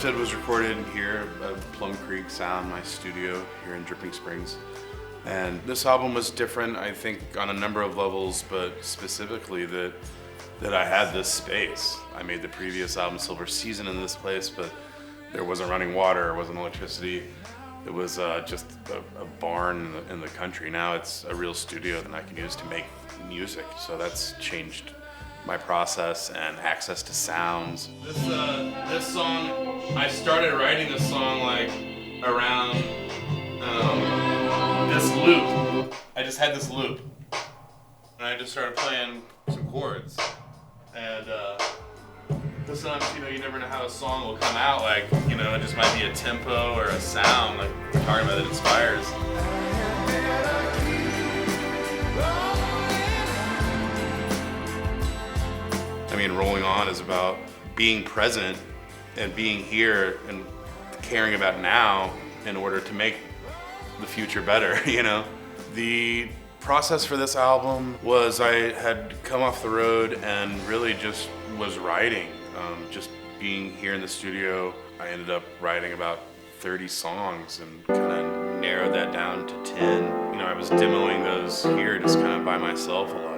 Lifted was recorded here at Plum Creek Sound, my studio here in Dripping Springs. And this album was different, I think, on a number of levels, but specifically that I had this space. I made the previous album, Silver Season, in this place, but there wasn't running water, there wasn't electricity. It was just a barn in the country. Now it's a real studio that I can use to make music. So that's changed my process and access to sounds. This song, I started writing this song like around this loop. I just had this loop, and I just started playing some chords. And sometimes, you never know how a song will come out. Like, it just might be a tempo or a sound, like we're talking about, that inspires. I mean, Rolling On is about being present and being here and caring about now in order to make the future better, The process for this album was I had come off the road and really just was writing. Just being here in the studio, I ended up writing about 30 songs and kind of narrowed that down to 10. I was demoing those here just kind of by myself a lot.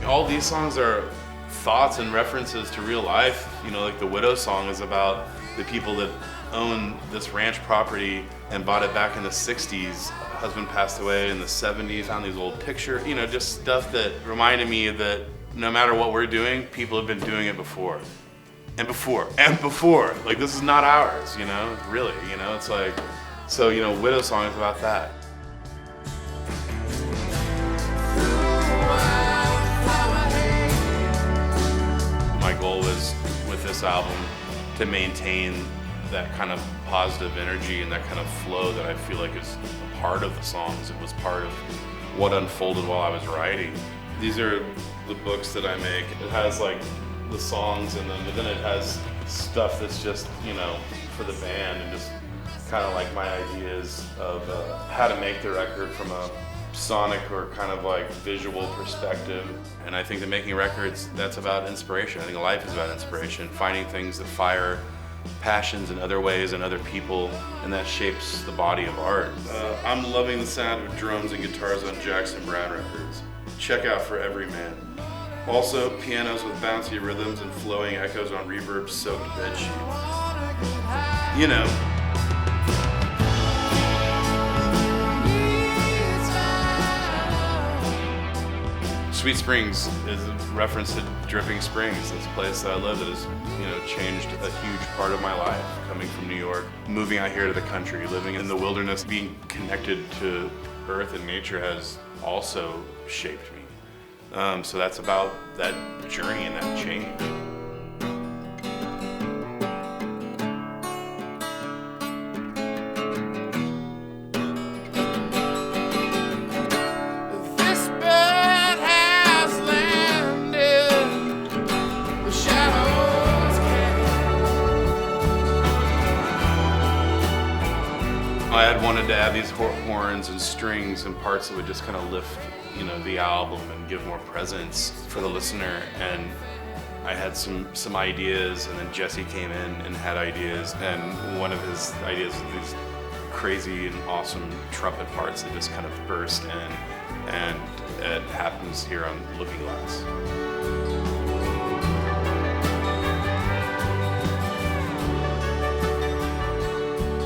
All these songs are thoughts and references to real life. Like the Widow song is about the people that own this ranch property and bought it back in the 60s. Husband passed away in the 70s, found these old pictures, just stuff that reminded me that no matter what we're doing, people have been doing it before. And before, and before. Like, this is not ours, really, it's like, so, Widow song is about that. My goal was, with this album, to maintain that kind of positive energy and that kind of flow that I feel like is a part of the songs. It was part of what unfolded while I was writing. These are the books that I make. It has like the songs in them, but then it has stuff that's just, for the band, and just kind of like my ideas of how to make the record from a sonic or kind of like visual perspective. And I think that making records, that's about inspiration. I think life is about inspiration, finding things that fire passions in other ways and other people, and that shapes the body of art. I'm loving the sound of drums and guitars on Jackson Browne records. Check out For Every Man. Also, pianos with bouncy rhythms and flowing echoes on reverb-soaked bedsheets. Sweet Springs is a reference to Dripping Springs, this place that I live that has, changed a huge part of my life. Coming from New York, moving out here to the country, living in the wilderness, being connected to earth and nature has also shaped me. So that's about that journey and that change. I had wanted to add these horns and strings and parts that would just kind of lift, the album and give more presence for the listener. And I had some ideas, and then Jesse came in and had ideas. And one of his ideas was these crazy and awesome trumpet parts that just kind of burst in, and it happens here on Looking Glass.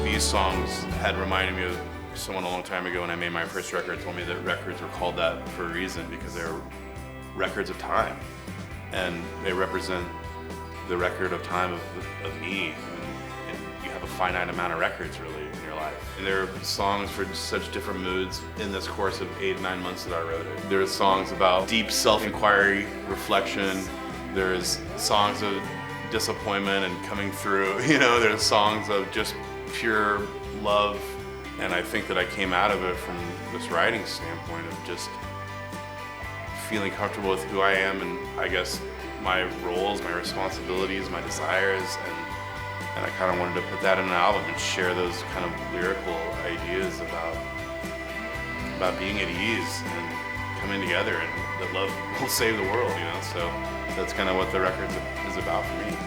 These songs had reminded me of someone a long time ago when I made my first record. Told me that records were called that for a reason, because they're records of time, and they represent the record of time of me. And you have a finite amount of records really in your life. And there are songs for such different moods in this course of 8-9 months that I wrote it. There's songs about deep self-inquiry, reflection. There's songs of disappointment and coming through. There's songs of just pure love, and I think that I came out of it from this writing standpoint of just feeling comfortable with who I am and I guess my roles, my responsibilities, my desires, and I kind of wanted to put that in an album and share those kind of lyrical ideas about being at ease and coming together, and that love will save the world, you know. So that's kind of what the record is about for me.